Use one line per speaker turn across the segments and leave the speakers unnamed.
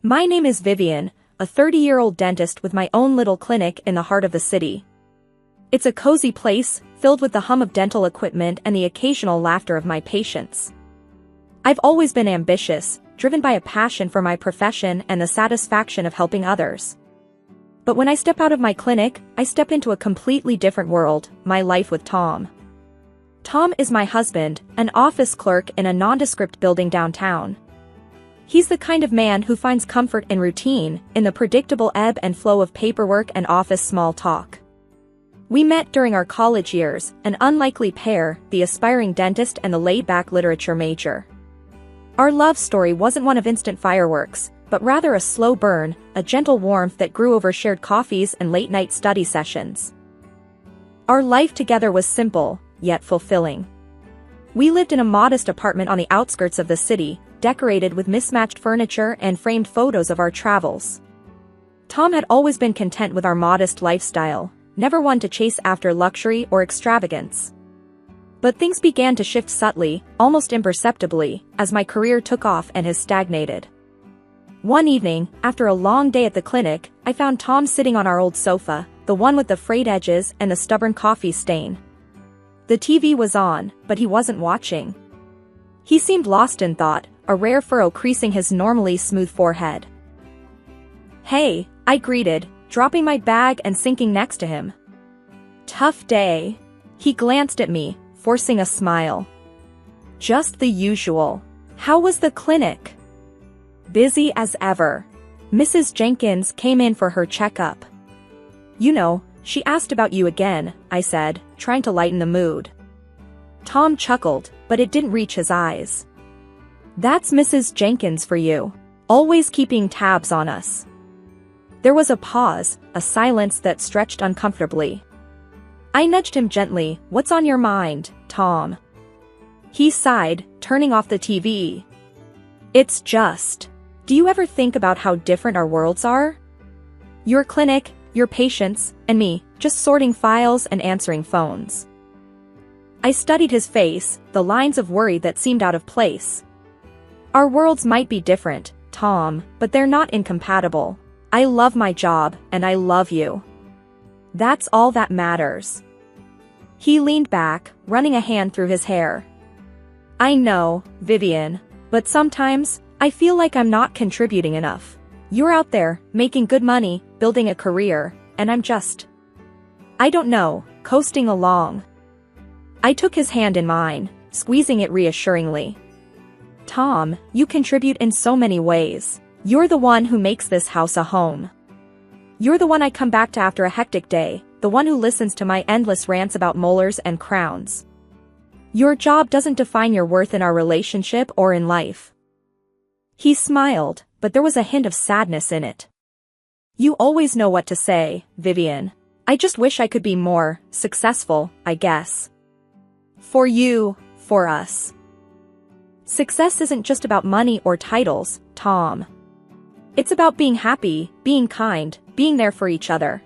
My name is Vivian, a 30-year-old dentist with my own little clinic in the heart of the city. It's a cozy place, filled with the hum of dental equipment and the occasional laughter of my patients. I've always been ambitious, driven by a passion for my profession and the satisfaction of helping others. But when I step out of my clinic, I step into a completely different world, my life with Tom. Tom is my husband, an office clerk in a nondescript building downtown. He's the kind of man who finds comfort in routine, in the predictable ebb and flow of paperwork and office small talk. We met during our college years, an unlikely pair, the aspiring dentist and the laid-back literature major. Our love story wasn't one of instant fireworks, but rather a slow burn, a gentle warmth that grew over shared coffees and late-night study sessions. Our life together was simple, yet fulfilling. We lived in a modest apartment on the outskirts of the city, decorated with mismatched furniture and framed photos of our travels. Tom had always been content with our modest lifestyle, never one to chase after luxury or extravagance. But things began to shift subtly, almost imperceptibly, as my career took off and his stagnated. One evening, after a long day at the clinic, I found Tom sitting on our old sofa, the one with the frayed edges and the stubborn coffee stain. The TV was on, but he wasn't watching. He seemed lost in thought, a rare furrow creasing his normally smooth forehead. "Hey," I greeted, dropping my bag and sinking next to him. "Tough day." He glanced at me, forcing a smile. "Just the usual. How was the clinic?" "Busy as ever. Mrs. Jenkins came in for her checkup." "You know, she asked about you again," I said, trying to lighten the mood. Tom chuckled, but it didn't reach his eyes. "That's Mrs. Jenkins for you. Always keeping tabs on us." There was a pause, a silence that stretched uncomfortably. I nudged him gently. "What's on your mind, Tom?" He sighed, turning off the TV. "It's just, do you ever think about how different our worlds are? Your clinic, your patients, and me, just sorting files and answering phones." I studied his face, the lines of worry that seemed out of place. "Our worlds might be different, Tom, but they're not incompatible. I love my job, and I love you. That's all that matters." He leaned back, running a hand through his hair. "I know, Vivian, but sometimes, I feel like I'm not contributing enough. You're out there, making good money, building a career, and I'm just, I don't know, coasting along." I took his hand in mine, squeezing it reassuringly. "Tom, you contribute in so many ways. You're the one who makes this house a home. You're the one I come back to after a hectic day, the one who listens to my endless rants about molars and crowns. Your job doesn't define your worth in our relationship or in life." He smiled, but there was a hint of sadness in it. "You always know what to say, Vivian. I just wish I could be more successful, I guess. For you, for us. Success isn't just about money or titles, Tom. It's about being happy, being kind, being there for each other.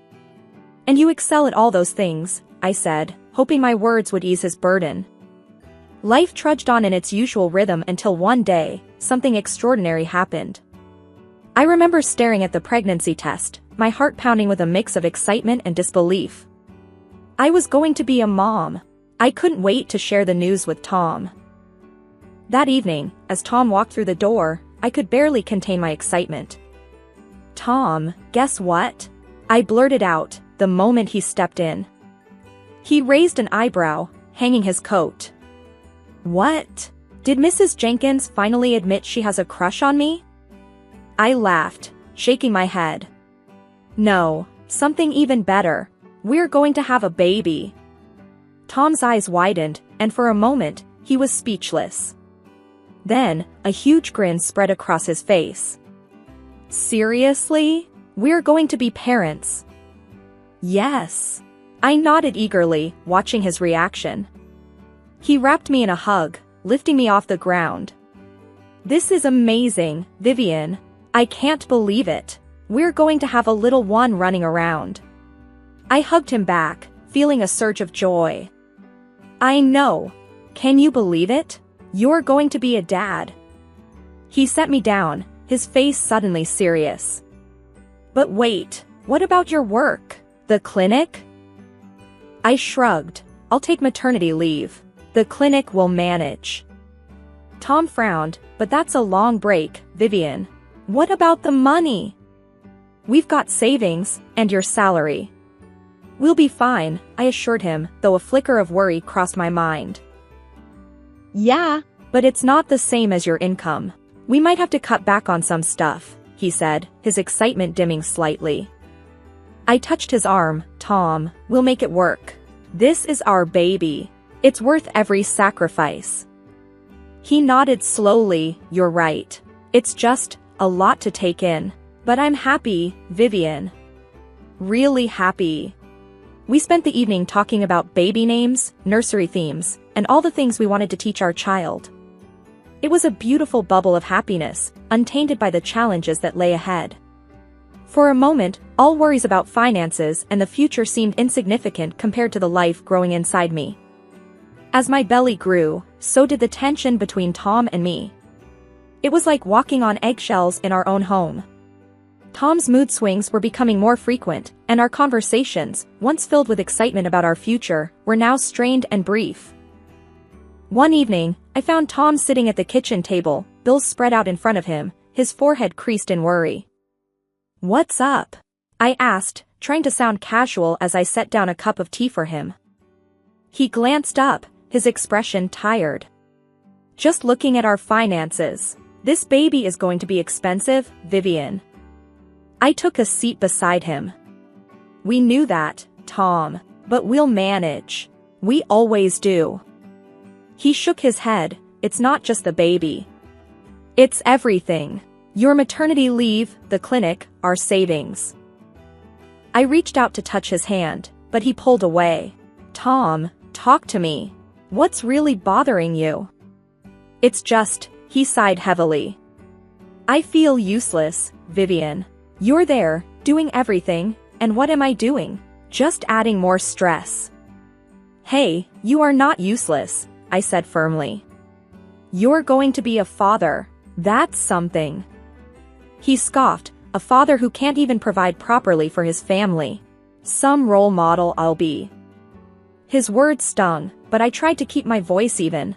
And you excel at all those things," I said, hoping my words would ease his burden. Life trudged on in its usual rhythm until one day, something extraordinary happened. I remember staring at the pregnancy test, my heart pounding with a mix of excitement and disbelief. I was going to be a mom. I couldn't wait to share the news with Tom. That evening, as Tom walked through the door, I could barely contain my excitement. "Tom, guess what?" I blurted out, the moment he stepped in. He raised an eyebrow, hanging his coat. "What? Did Mrs. Jenkins finally admit she has a crush on me?" I laughed, shaking my head. "No, something even better. We're going to have a baby." Tom's eyes widened, and for a moment, he was speechless. Then, a huge grin spread across his face. "Seriously? We're going to be parents?" "Yes." I nodded eagerly, watching his reaction. He wrapped me in a hug, lifting me off the ground. "This is amazing, Vivian. I can't believe it. We're going to have a little one running around." I hugged him back, feeling a surge of joy. "I know. Can you believe it? You're going to be a dad." He set me down, his face suddenly serious. But wait, what about your work? The clinic? I shrugged. I'll take maternity leave. The clinic will manage. Tom frowned, but that's a long break, Vivian. What about the money? We've got savings, and your salary. We'll be fine, I assured him, though a flicker of worry crossed my mind. Yeah, but it's not the same as your income. We might have to cut back on some stuff, he said, his excitement dimming slightly. I touched his arm. Tom, we'll make it work. This is our baby. It's worth every sacrifice. He nodded slowly. You're right. It's just a lot to take in. But I'm happy, Vivian. Really happy. We spent the evening talking about baby names, nursery themes, and all the things we wanted to teach our child. It was a beautiful bubble of happiness, untainted by the challenges that lay ahead. For a moment, all worries about finances and the future seemed insignificant compared to the life growing inside me. As my belly grew, so did the tension between Tom and me. It was like walking on eggshells in our own home. Tom's mood swings were becoming more frequent, and our conversations, once filled with excitement about our future, were now strained and brief. One evening, I found Tom sitting at the kitchen table, bills spread out in front of him, his forehead creased in worry. What's up? I asked, trying to sound casual as I set down a cup of tea for him. He glanced up, his expression tired. Just looking at our finances. This baby is going to be expensive, Vivian. I took a seat beside him. We knew that, Tom, but we'll manage. We always do. He shook his head. It's not just the baby. It's everything. Your maternity leave, the clinic, our savings. I reached out to touch his hand, but he pulled away. Tom, talk to me. What's really bothering you? It's just, he sighed heavily. I feel useless, Vivian. You're there, doing everything, and what am I doing? Just adding more stress. Hey, you are not useless, I said firmly. You're going to be a father. That's something. He scoffed, a father who can't even provide properly for his family. Some role model I'll be. His words stung, but I tried to keep my voice even.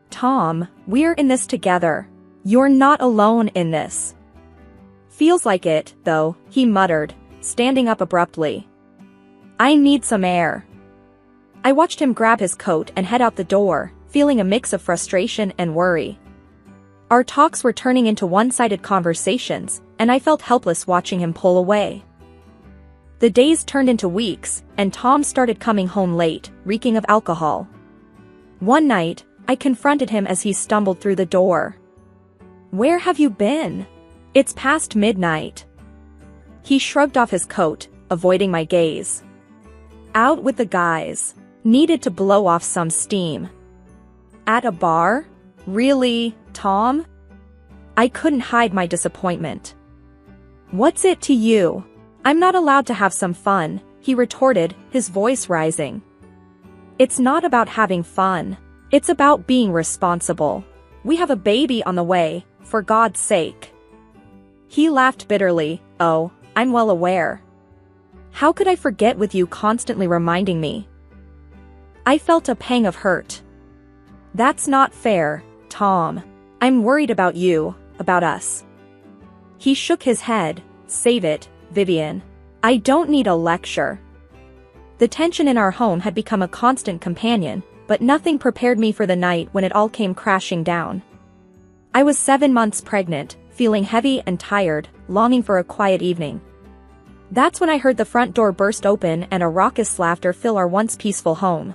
Tom, we're in this together. You're not alone in this. Feels like it, though, he muttered, standing up abruptly. I need some air. I watched him grab his coat and head out the door, feeling a mix of frustration and worry. Our talks were turning into one-sided conversations, and I felt helpless watching him pull away. The days turned into weeks, and Tom started coming home late, reeking of alcohol. One night, I confronted him as he stumbled through the door. Where have you been? It's past midnight. He shrugged off his coat, avoiding my gaze. Out with the guys. Needed to blow off some steam. At a bar? Really, Tom? I couldn't hide my disappointment. What's it to you? I'm not allowed to have some fun, he retorted, his voice rising. It's not about having fun. It's about being responsible. We have a baby on the way, for God's sake. He laughed bitterly. Oh, I'm well aware. How could I forget with you constantly reminding me? I felt a pang of hurt. That's not fair, Tom. I'm worried about you, about us. He shook his head. Save it, Vivian. I don't need a lecture. The tension in our home had become a constant companion, but nothing prepared me for the night when it all came crashing down. I was 7 months pregnant, feeling heavy and tired, longing for a quiet evening. That's when I heard the front door burst open and a raucous laughter fill our once peaceful home.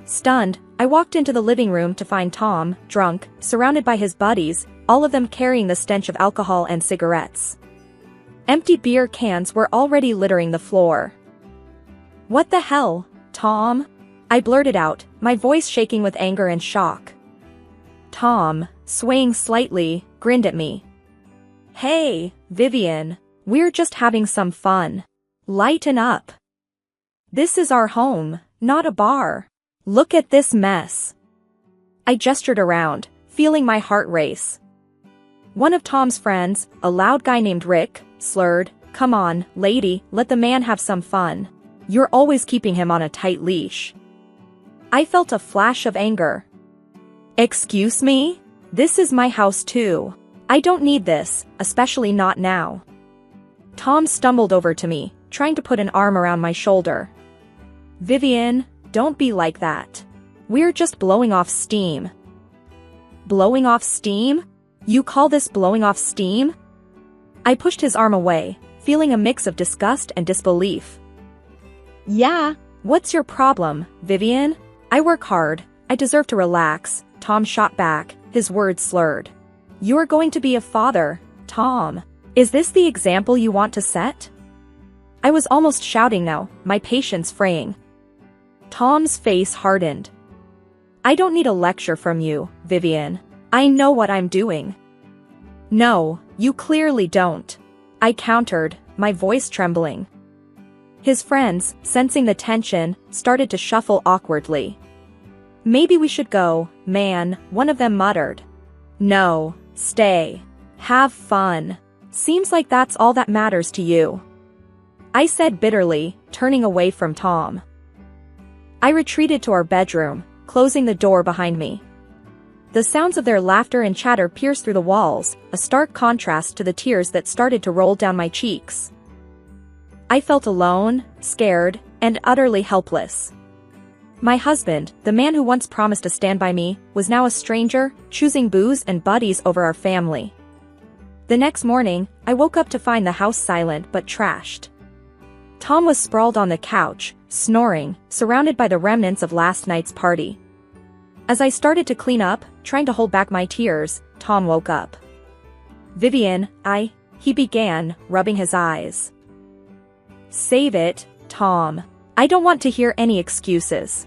Stunned, I walked into the living room to find Tom, drunk, surrounded by his buddies, all of them carrying the stench of alcohol and cigarettes. Empty beer cans were already littering the floor. What the hell, Tom? I blurted out, my voice shaking with anger and shock. Tom, swaying slightly, grinned at me. Hey, Vivian, we're just having some fun. Lighten up. This is our home, not a bar. Look at this mess. I gestured around, feeling my heart race. One of Tom's friends, a loud guy named Rick, slurred, "Come on, lady, let the man have some fun. You're always keeping him on a tight leash." I felt a flash of anger. "Excuse me? This is my house too. I don't need this, especially not now." Tom stumbled over to me, trying to put an arm around my shoulder. "Vivian, don't be like that. We're just blowing off steam." "Blowing off steam? You call this blowing off steam?" I pushed his arm away, feeling a mix of disgust and disbelief. "Yeah, what's your problem, Vivian? I work hard, I deserve to relax," Tom shot back, his words slurred. "You're going to be a father, Tom. Is this the example you want to set?" I was almost shouting now, my patience fraying. Tom's face hardened. "I don't need a lecture from you, Vivian. I know what I'm doing." "No, you clearly don't," I countered, my voice trembling. His friends, sensing the tension, started to shuffle awkwardly. "Maybe we should go, man," one of them muttered. "No, stay. Have fun. Seems like that's all that matters to you," I said bitterly, turning away from Tom. I retreated to our bedroom, closing the door behind me. The sounds of their laughter and chatter pierced through the walls, a stark contrast to the tears that started to roll down my cheeks. I felt alone, scared, and utterly helpless. My husband, the man who once promised to stand by me, was now a stranger, choosing booze and buddies over our family. The next morning, I woke up to find the house silent but trashed. Tom was sprawled on the couch, snoring, surrounded by the remnants of last night's party. As I started to clean up, trying to hold back my tears, Tom woke up. "Vivian, he began, rubbing his eyes. "Save it, Tom. I don't want to hear any excuses.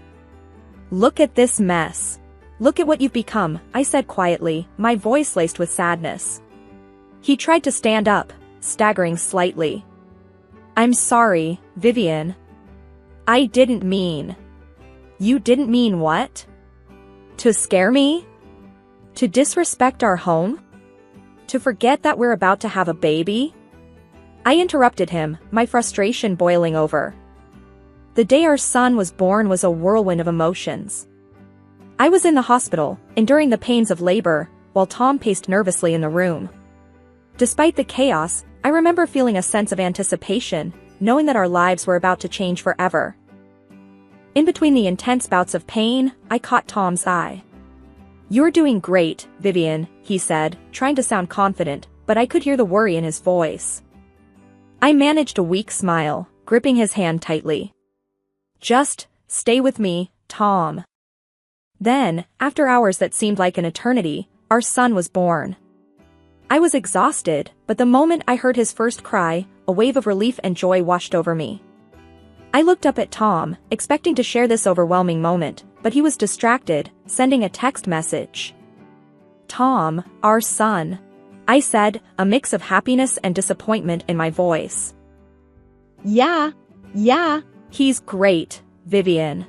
Look at this mess. Look at what you've become," I said quietly, my voice laced with sadness. He tried to stand up, staggering slightly. "I'm sorry, Vivian. I didn't mean." "You didn't mean what? To scare me? To disrespect our home? To forget that we're about to have a baby?" I interrupted him, my frustration boiling over. The day our son was born was a whirlwind of emotions. I was in the hospital, enduring the pains of labor, while Tom paced nervously in the room. Despite the chaos, I remember feeling a sense of anticipation, knowing that our lives were about to change forever. In between the intense bouts of pain, I caught Tom's eye. "You're doing great, Vivian," he said, trying to sound confident, but I could hear the worry in his voice. I managed a weak smile, gripping his hand tightly. "Just stay with me, Tom." Then, after hours that seemed like an eternity, our son was born. I was exhausted, but the moment I heard his first cry, a wave of relief and joy washed over me. I looked up at Tom, expecting to share this overwhelming moment, but he was distracted, sending a text message. "Tom, our son," I said, a mix of happiness and disappointment in my voice. Yeah, he's great, Vivian.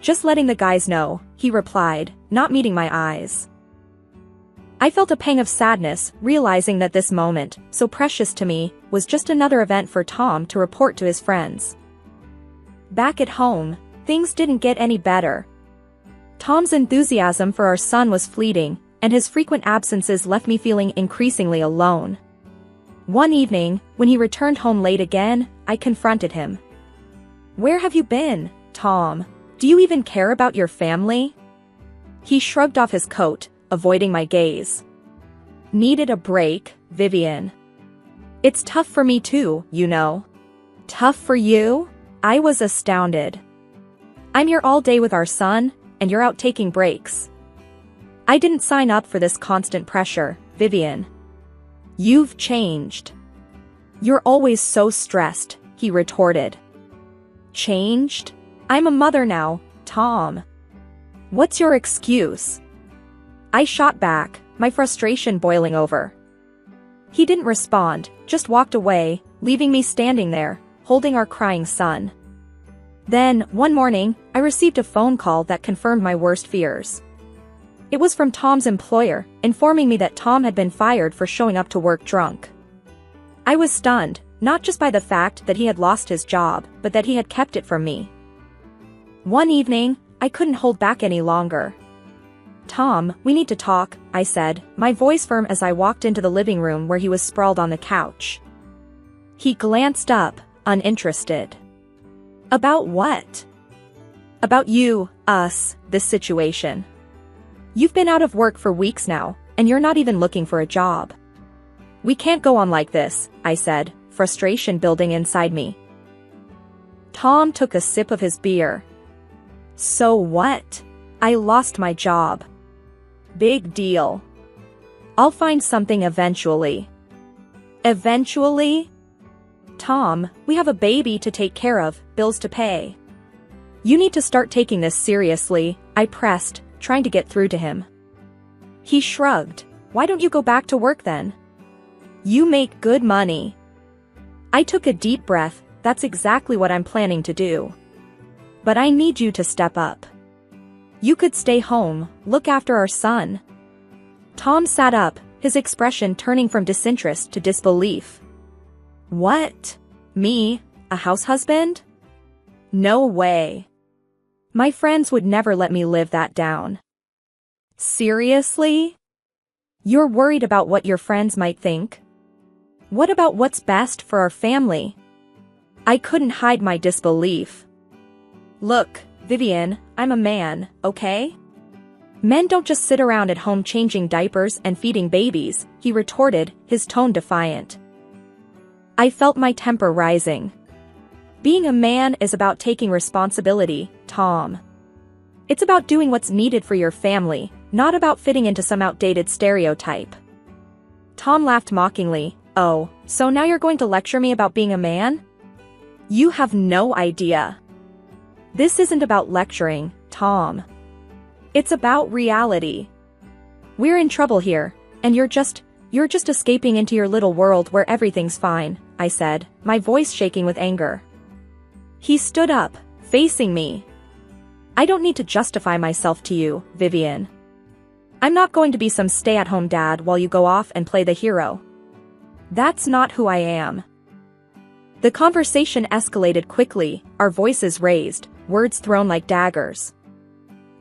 Just letting the guys know," he replied, not meeting my eyes. I felt a pang of sadness, realizing that this moment, so precious to me, was just another event for Tom to report to his friends. Back at home, things didn't get any better. Tom's enthusiasm for our son was fleeting, and his frequent absences left me feeling increasingly alone. One evening, when he returned home late again, I confronted him. "Where have you been, Tom? Do you even care about your family?" He shrugged off his coat, avoiding my gaze. "Needed a break, Vivian. It's tough for me too, you know." "Tough for you?" I was astounded. "I'm here all day with our son, and you're out taking breaks. I didn't sign up for this constant pressure, Vivian. You've changed. You're always so stressed," he retorted. "Changed? I'm a mother now, Tom. What's your excuse?" I shot back, my frustration boiling over. He didn't respond, just walked away, leaving me standing there, holding our crying son. Then, one morning, I received a phone call that confirmed my worst fears. It was from Tom's employer, informing me that Tom had been fired for showing up to work drunk. I was stunned, not just by the fact that he had lost his job, but that he had kept it from me. One evening, I couldn't hold back any longer. "Tom, we need to talk," I said, my voice firm as I walked into the living room where he was sprawled on the couch. He glanced up, uninterested. "About what?" "About you, us, this situation. You've been out of work for weeks now, and you're not even looking for a job. We can't go on like this," I said, frustration building inside me. Tom took a sip of his beer. "So what? I lost my job. Big deal. I'll find something eventually." "Eventually?" "Tom, we have a baby to take care of, bills to pay. You need to start taking this seriously," I pressed, trying to get through to him. He shrugged. "Why don't you go back to work then? You make good money." I took a deep breath. "That's exactly what I'm planning to do. But I need you to step up. You could stay home, look after our son." Tom sat up, his expression turning from disinterest to disbelief. "What? Me, a house husband? No way. My friends would never let me live that down." "Seriously? You're worried about what your friends might think? What about what's best for our family?" I couldn't hide my disbelief. "Look, Vivian, I'm a man, okay? Men don't just sit around at home changing diapers and feeding babies," he retorted, his tone defiant. I felt my temper rising. "Being a man is about taking responsibility, Tom. It's about doing what's needed for your family, not about fitting into some outdated stereotype." Tom laughed mockingly. "Oh, so now you're going to lecture me about being a man? You have no idea. This isn't about lecturing, Tom. It's about reality. We're in trouble here, and you're just escaping into your little world where everything's fine," I said, my voice shaking with anger. He stood up, facing me. "I don't need to justify myself to you, Vivian. I'm not going to be some stay-at-home dad while you go off and play the hero. That's not who I am." The conversation escalated quickly, our voices raised, words thrown like daggers.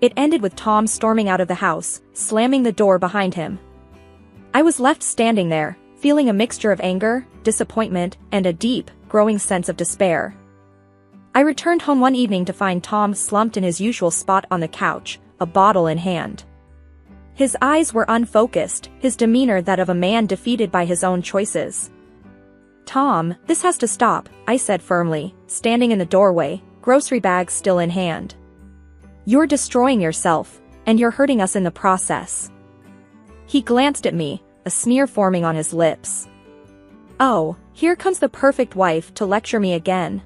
It ended with Tom storming out of the house, slamming the door behind him. I was left standing there, feeling a mixture of anger, disappointment, and a deep, growing sense of despair. I returned home one evening to find Tom slumped in his usual spot on the couch, a bottle in hand. His eyes were unfocused, his demeanor that of a man defeated by his own choices. "Tom, this has to stop," I said firmly, standing in the doorway, grocery bags still in hand. "You're destroying yourself, and you're hurting us in the process." He glanced at me, a sneer forming on his lips. "Oh, here comes the perfect wife to lecture me again.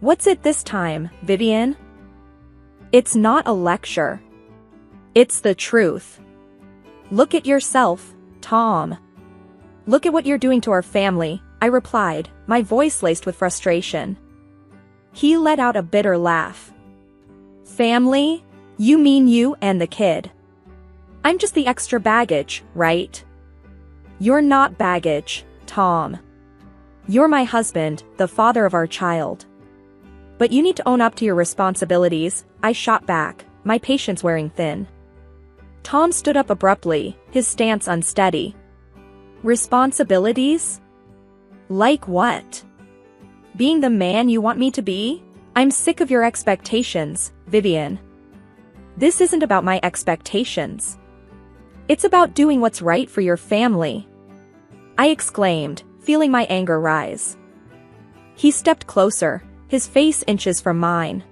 What's it this time, Vivian?" "It's not a lecture. It's the truth. Look at yourself, Tom. Look at what you're doing to our family," I replied, my voice laced with frustration. He let out a bitter laugh. "Family? You mean you and the kid? I'm just the extra baggage, right? You're not baggage, Tom. You're my husband, the father of our child. But you need to own up to your responsibilities," I shot back, my patience wearing thin. Tom stood up abruptly, his stance unsteady. "Responsibilities? Like what? Being the man you want me to be? I'm sick of your expectations, Vivian. This isn't about my expectations. It's about doing what's right for your family," I exclaimed, feeling my anger rise. He stepped closer, his face inches from mine.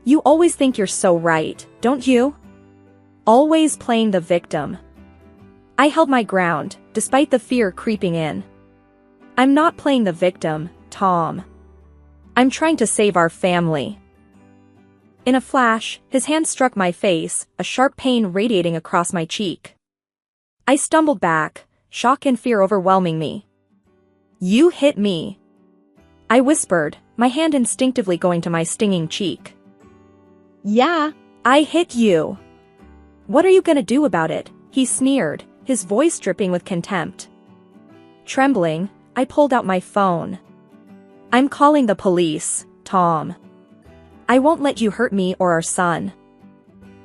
"You always think you're so right, don't you? Always playing the victim." I held my ground, despite the fear creeping in. "I'm not playing the victim, Tom. I'm trying to save our family." In a flash, his hand struck my face, a sharp pain radiating across my cheek. I stumbled back, shock and fear overwhelming me. "You hit me," I whispered, my hand instinctively going to my stinging cheek. "Yeah, I hit you. "What are you gonna do about it?" he sneered, his voice dripping with contempt. Trembling, I pulled out my phone. "I'm calling the police, Tom. I won't let you hurt me or our son."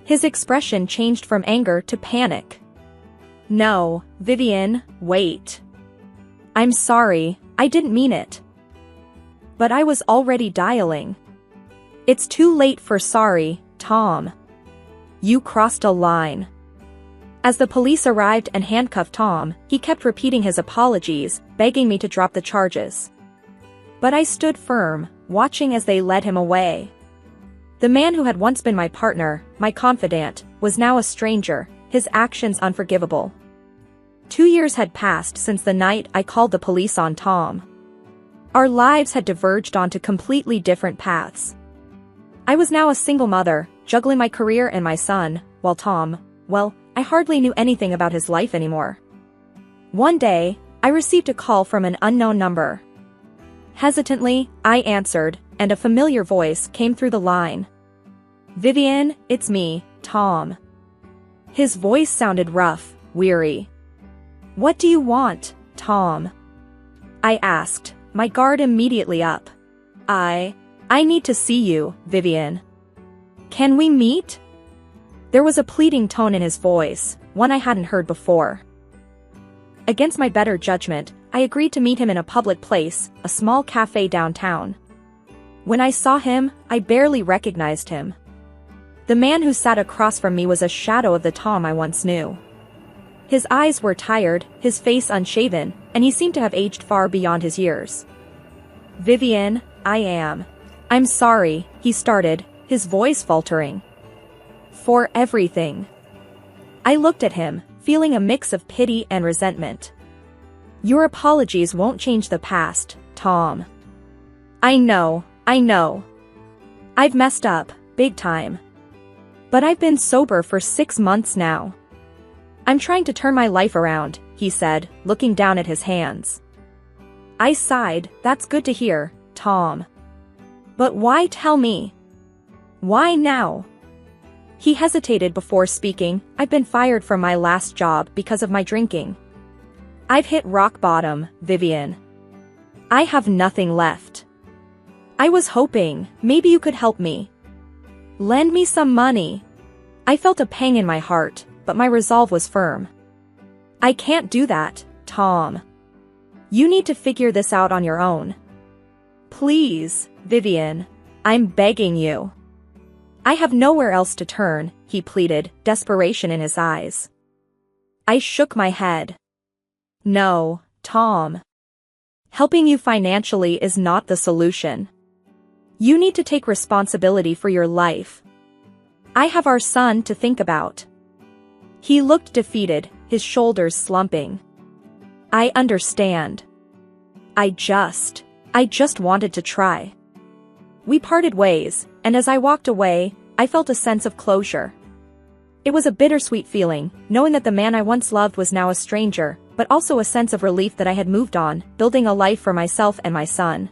His expression changed from anger to panic. "No, Vivian, wait. I'm sorry, I didn't mean it." But I was already dialing. "It's too late for sorry, Tom. You crossed a line." As the police arrived and handcuffed Tom, he kept repeating his apologies, begging me to drop the charges. But I stood firm, watching as they led him away. The man who had once been my partner, my confidant, was now a stranger, his actions unforgivable. 2 years had passed since the night I called the police on Tom. Our lives had diverged onto completely different paths. I was now a single mother, juggling my career and my son, while Tom, well, I hardly knew anything about his life anymore. One day, I received a call from an unknown number. Hesitantly, I answered, and a familiar voice came through the line. "Vivian, it's me, Tom." His voice sounded rough, weary. "What do you want, Tom?" I asked, my guard immediately up. I need to see you, Vivian. Can we meet?" There was a pleading tone in his voice, one I hadn't heard before. Against my better judgment, I agreed to meet him in a public place, a small cafe downtown. When I saw him, I barely recognized him. The man who sat across from me was a shadow of the Tom I once knew. His eyes were tired, his face unshaven, and he seemed to have aged far beyond his years. "Vivian, I'm sorry," he started, his voice faltering. "For everything." I looked at him, feeling a mix of pity and resentment. "Your apologies won't change the past, Tom. I know. I've messed up, big time. But I've been sober for 6 months now. I'm trying to turn my life around," he said, looking down at his hands. I sighed. "That's good to hear, Tom. But why tell me? Why now?" He hesitated before speaking. "I've been fired from my last job because of my drinking. I've hit rock bottom, Vivian. I have nothing left. I was hoping, maybe you could help me. Lend me some money." I felt a pang in my heart, but my resolve was firm. "I can't do that, Tom. You need to figure this out on your own. Please, Vivian, I'm begging you." "I have nowhere else to turn," he pleaded, desperation in his eyes. I shook my head. "No, Tom. Helping you financially is not the solution. You need to take responsibility for your life. I have our son to think about." He looked defeated, his shoulders slumping. "I understand. I just wanted to try." We parted ways, and as I walked away, I felt a sense of closure. It was a bittersweet feeling, knowing that the man I once loved was now a stranger, but also a sense of relief that I had moved on, building a life for myself and my son.